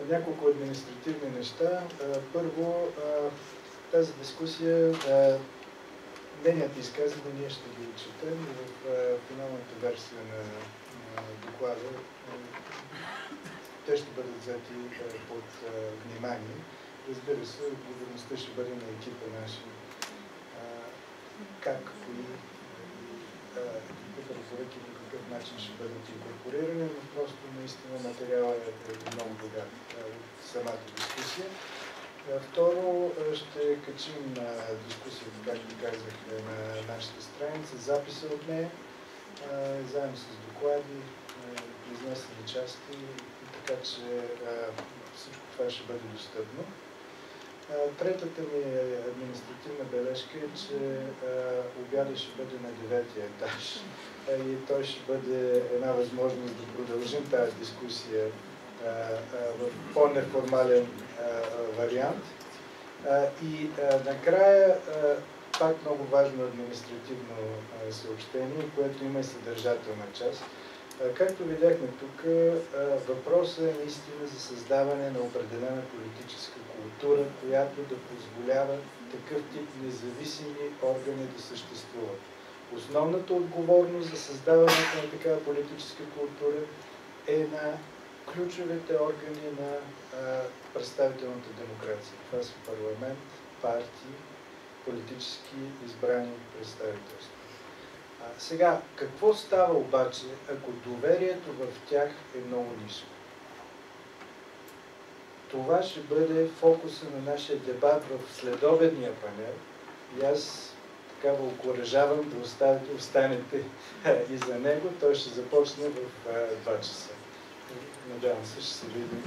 няколко административни неща. Първо, тази дискусия, мненията изказани, ние ще ги отчетем в финалната версия на доклада. Те ще бъдат взети под внимание. Разбира се, отговорността ще бъде на екипа наши. Как, кои, какви препоръки по какъв начин ще бъдат инкорпорирани, но просто наистина материалът е много богат в самата дискусия. Второ, ще качим дискусията, както казах, на нашата страница, записа от нея, заедно с доклади, изнесени части, така че всичко това ще бъде достъпно. Третата ми административна бележка е, че обядът ще бъде на 9-ти етаж и той ще бъде една възможност да продължим тази дискусия в по-неформален вариант. И накрая, пак много важно административно съобщение, което има и съдържателна част. Както видяхме тук, въпросът е наистина за създаване на определена политическа култура, която да позволява такъв тип независими органи да съществуват. Основната отговорност за създаването на такава политическа култура е на ключовите органи на представителната демокрация. Това са парламент, партии, политически избрани представителства. Сега, какво става обаче, ако доверието в тях е много ниско? Това ще бъде фокуса на нашия дебат в следобедния панел и аз така ви окуражавам да останете и за него. Той ще започне в 2 часа. Надявам се, ще се видим